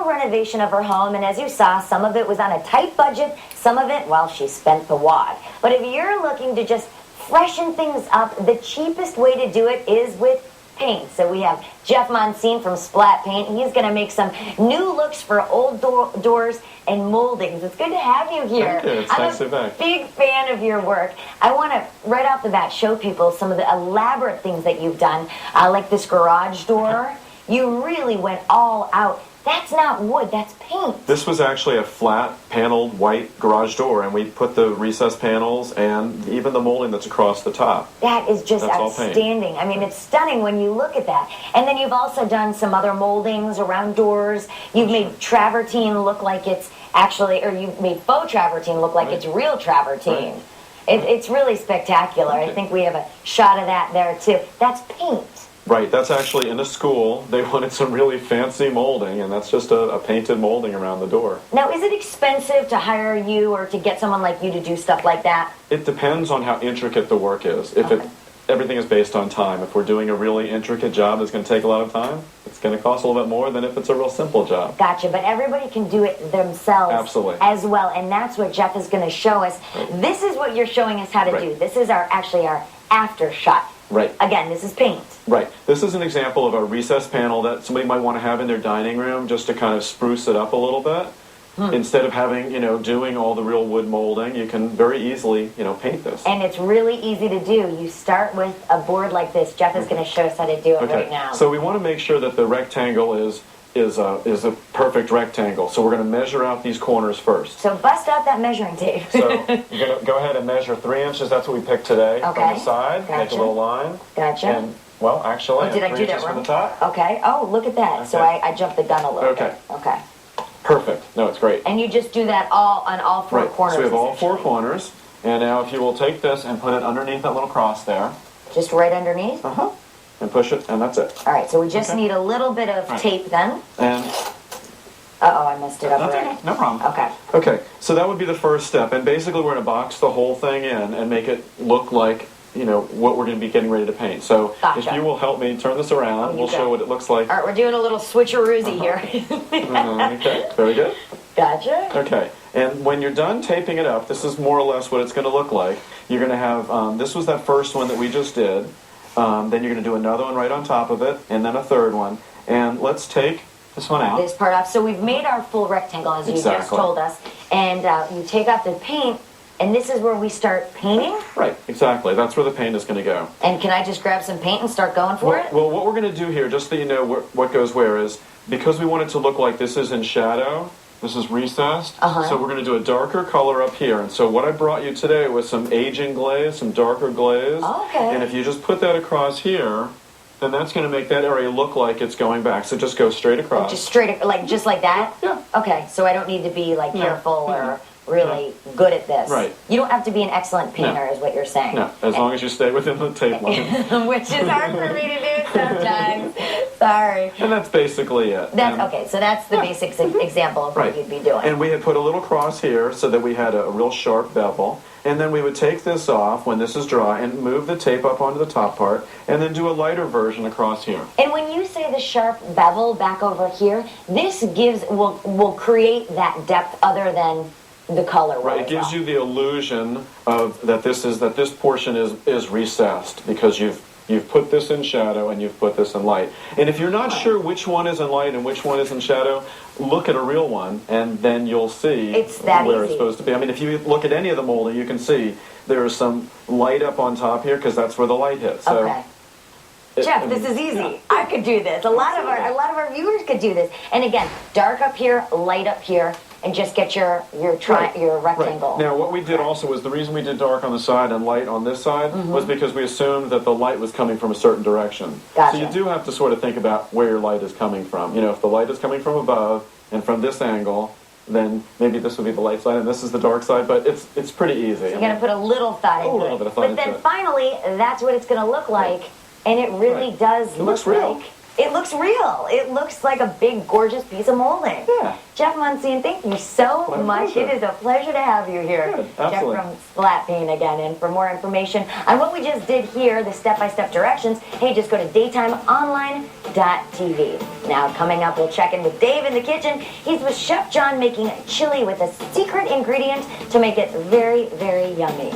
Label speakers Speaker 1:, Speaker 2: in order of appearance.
Speaker 1: renovation of her home, and as you saw, some of it was on a tight budget, some of it, well, she spent the wad. But if you're looking to just freshen things up, the cheapest way to do it is with paint. So we have Jeff Monsine from Splat Paint. He's going to make some new looks for old doors and moldings. It's good to have you here.
Speaker 2: Thank you. It's nice to be back.
Speaker 1: I'm a big fan of your work. I want to, right off the bat, show people some of the elaborate things that you've done, like this garage door. You really went all out. That's not wood, that's paint.
Speaker 2: This was actually a flat paneled white garage door, and we put the recessed panels and even the molding that's across the top.
Speaker 1: That is just
Speaker 2: That's
Speaker 1: outstanding. I mean, it's stunning when you look at that. And then you've also done some other moldings around doors. You've made travertine look like it's actually, or you've made faux travertine look like it's real travertine.
Speaker 2: Right.
Speaker 1: It's really spectacular.
Speaker 2: Okay.
Speaker 1: I think we have a shot of that there too. That's paint.
Speaker 2: Right, that's actually in the school. They wanted some really fancy molding, and that's just a painted molding around the door.
Speaker 1: Now, is it expensive to hire you or to get someone like you to do stuff like that?
Speaker 2: It depends on how intricate the work is. If everything is based on time. If we're doing a really intricate job that's going to take a lot of time, it's going to cost a little bit more than if it's a real simple job.
Speaker 1: Gotcha, but everybody can do it themselves
Speaker 2: Absolutely.
Speaker 1: as well, and that's what Jeff is going to show us.
Speaker 2: Right.
Speaker 1: This is what you're showing us how to do. This is actually our after shot.
Speaker 2: Right.
Speaker 1: Again, this is paint.
Speaker 2: Right. This is an example of a recessed panel that somebody might want to have in their dining room just to kind of spruce it up a little bit. Instead of having, doing all the real wood molding, you can very easily, paint this.
Speaker 1: And it's really easy to do. You start with a board like this. Jeff is going to show us how to do it right now.
Speaker 2: So we want to make sure that the rectangle is a perfect rectangle. So we're going to measure out these corners first.
Speaker 1: So bust out that measuring tape.
Speaker 2: So you're going to go ahead and measure 3 inches. That's what we picked today from the side.
Speaker 1: Gotcha.
Speaker 2: Make a little line.
Speaker 1: Gotcha.
Speaker 2: And, well, actually,
Speaker 1: did I
Speaker 2: 3
Speaker 1: do that
Speaker 2: inches from
Speaker 1: wrong?
Speaker 2: the top.
Speaker 1: Okay. Oh, look at that. So I jumped the gun a little bit. Okay.
Speaker 2: Perfect. No, it's great.
Speaker 1: And you just do that on all four corners.
Speaker 2: So we have all 4 corners. And now if you will take this and put it underneath that little cross there.
Speaker 1: Just right underneath?
Speaker 2: Uh-huh. And push it, and that's it.
Speaker 1: All right, so we just need a little bit of tape then.
Speaker 2: And
Speaker 1: uh-oh, I messed it up already.
Speaker 2: No problem.
Speaker 1: Okay.
Speaker 2: Okay, so that would be the first step. And basically we're going to box the whole thing in and make it look like, what we're going to be getting ready to paint. So if you will help me turn this around, we'll show what it looks like.
Speaker 1: All right, we're doing a little switcheroozy here.
Speaker 2: Okay, very good.
Speaker 1: Gotcha.
Speaker 2: Okay, and when you're done taping it up, this is more or less what it's going to look like. You're going to have, this was that first one that we just did. Then you're going to do another one right on top of it, and then a third one. And let's take this one out.
Speaker 1: This part off. So we've made our full rectangle, as you just told us. And you take out the paint, and this is where we start painting?
Speaker 2: Right, exactly. That's where the paint is going to go.
Speaker 1: And can I just grab some paint and start going for it?
Speaker 2: Well, what we're going to do here, just so you know what goes where, is because we want it to look like this is in shadow, this is recessed, so we're going to do a darker color up here. And so what I brought you today was some aging glaze, some darker glaze.
Speaker 1: Okay.
Speaker 2: And if you just put that across here, then that's going to make that area look like it's going back. So just go straight across.
Speaker 1: Just straight, just like that?
Speaker 2: Yeah.
Speaker 1: Okay, so I don't need to be careful or really good at this.
Speaker 2: Right.
Speaker 1: You don't have to be an excellent painter, is what you're saying.
Speaker 2: No, as long as you stay within the tape line.
Speaker 1: Which is hard for me to do sometimes. Sorry.
Speaker 2: And that's basically it.
Speaker 1: Okay, so that's the basic example of what you'd be doing.
Speaker 2: And we had put a little cross here so that we had a real sharp bevel. And then we would take this off when this is dry and move the tape up onto the top part and then do a lighter version across here.
Speaker 1: And when you say the sharp bevel back over here, this will create that depth other than the color.
Speaker 2: Right, it gives you the illusion of that this portion is recessed because you've put this in shadow and you've put this in light. And if you're not sure which one is in light and which one is in shadow, look at a real one and then you'll see where it's supposed to be. I mean, if you look at any of the molding, you can see there is some light up on top here because that's where the light hits. So
Speaker 1: okay. Jeff, this is easy. I could do this. A lot of our viewers could do this. And again, dark up here, light up here, and just get your rectangle.
Speaker 2: Right. Now, what we did also was the reason we did dark on the side and light on this side was because we assumed that the light was coming from a certain direction.
Speaker 1: Gotcha.
Speaker 2: So you do have to sort of think about where your light is coming from. If the light is coming from above and from this angle, then maybe this would be the light side and this is the dark side, but it's pretty easy.
Speaker 1: So you're going to put a little thought into it.
Speaker 2: A little bit of thought
Speaker 1: but then finally, that's what it's going to look like, and it really does look
Speaker 2: real.
Speaker 1: like It looks real. It looks like a big, gorgeous piece of molding.
Speaker 2: Yeah.
Speaker 1: Jeff Munson, thank you so
Speaker 2: My
Speaker 1: much.
Speaker 2: pleasure.
Speaker 1: It is a pleasure to have you here.
Speaker 2: Good. Absolutely.
Speaker 1: Jeff from Splat Paint again. And for more information on what we just did here, the step-by-step directions, hey, just go to daytimeonline.tv. Now, coming up, we'll check in with Dave in the kitchen. He's with Chef John making chili with a secret ingredient to make it very, very yummy.